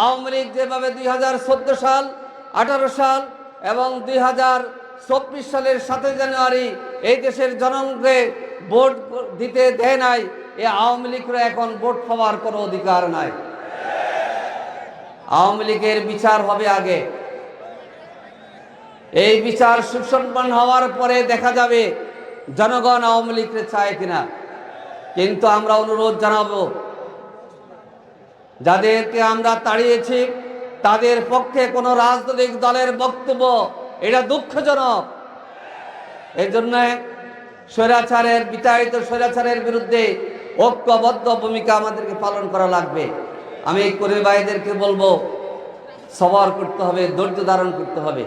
আওয়ামী লীগ যেভাবে 2014 সাল, 18 সাল এবং 2024 সালের 7 জানুয়ারি এই দেশের জনগণকে ভোট দিতে দেয় নাই, এই আওয়ামী লীগরা এখন ভোট পাওয়ার কোনো অধিকার নাই। আওয়ামী লীগের বিচার হবে আগে। এই বিচার সুসম্পন্ন হওয়ার পরে দেখা যাবে জনগণ আওয়ামী লীগকে চায় কিনা। কিন্তু আমরা অনুরোধ জানাবো, যাদেরকে আমরা তাড়িয়েছি তাদের পক্ষে কোনো রাজনৈতিক দলের বক্তব্য এটা দুঃখজনক। এই জন্য স্বৈরাচারের বিতাড়িত স্বৈরাচারের বিরুদ্ধে ঐক্যবদ্ধ ভূমিকা আমাদেরকে পালন করা লাগবে। আমি এই কর্মী ভাইদেরকে বলবো, সবর করতে হবে, ধৈর্য ধারণ করতে হবে।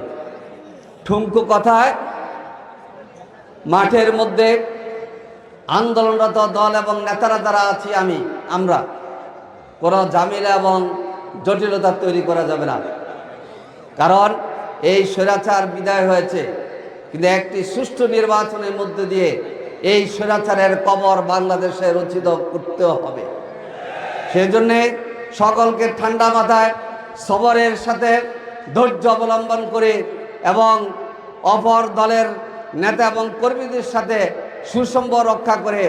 ঠুনকো কথায় মাঠের মধ্যে আন্দোলনরত দল এবং নেতারা যারা আছি আমরা কোনো ঝামেলা এবং জটিলতা তৈরি করা যাবে না। কারণ এই স্বৈরাচার বিদায় হয়েছে, কিন্তু একটি সুষ্ঠু নির্বাচনের মধ্য দিয়ে এই স্বৈরাচারের কবর বাংলাদেশে রচিত করতে হবে। সেই জন্যে সকলকে ঠান্ডা মাথায় সবরের সাথে ধৈর্য অবলম্বন করে এবং অপর দলের নেতা এবং কর্মীদের সাথে সুসম্পর্ক রক্ষা করে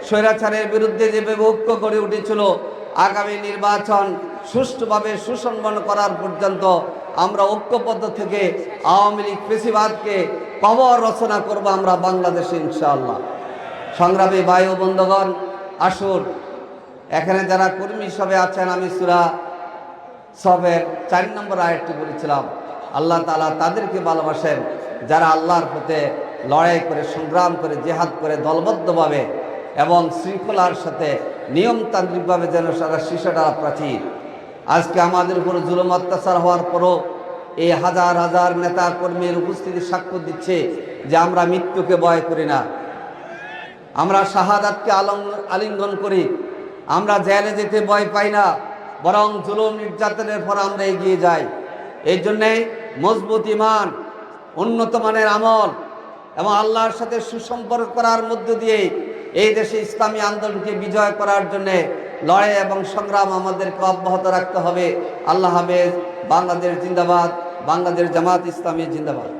স্বৈরাচারের বিরুদ্ধে যেভাবে ঐক্য গড়ে উঠেছিল, আগামী নির্বাচন সুষ্ঠুভাবে সুসম্পন্ন করার পর্যন্ত আমরা ঐক্যবদ্ধ থেকে আওয়ামী লীগ ফেসিবাদকে কবর রচনা করব আমরা বাংলাদেশে ইনশাআল্লাহ। সংগ্রামী ভাই ও বন্ধুগণ, আসুন এখানে যারা কর্মী সবে আছেন, আমি সূরা সবের 4 নম্বর আয়াতটি বলেছিলাম, আল্লাহ তাআলা তাদেরকে ভালোবাসেন যারা আল্লাহর পথে লড়াই করে, সংগ্রাম করে, জেহাদ করে দলবদ্ধভাবে এবং শৃঙ্খলার সাথে নিয়মতান্ত্রিকভাবে যেন সারা শিশাটা প্রাচীর। আজকে আমাদের উপর জুলুম অত্যাচার হওয়ার পরও এই হাজার হাজার নেতা কর্মীর উপস্থিতি সাক্ষ্য দিচ্ছে যে আমরা মৃত্যুকে ভয় করি না, আমরা শাহাদাতকে আলিঙ্গন করি, আমরা জেলে যেতে ভয় পাই না, বরং জুলুম নির্যাতনের পর আমরা এগিয়ে যাই। এই জন্যে মজবুত ঈমান, উন্নত মানের আমল এবং আল্লাহর সাথে সুসম্পর্ক করার মধ্য দিয়ে এই দেশে ইসলামী আন্দোলনকে বিজয় করার জন্য লড়াই এবং সংগ্রাম আমাদেরকে অব্যাহত রাখতে হবে। আল্লাহ হাফেজ। বাংলাদেশ জিন্দাবাদ। বাংলাদেশ জামাত ইসলামী জিন্দাবাদ।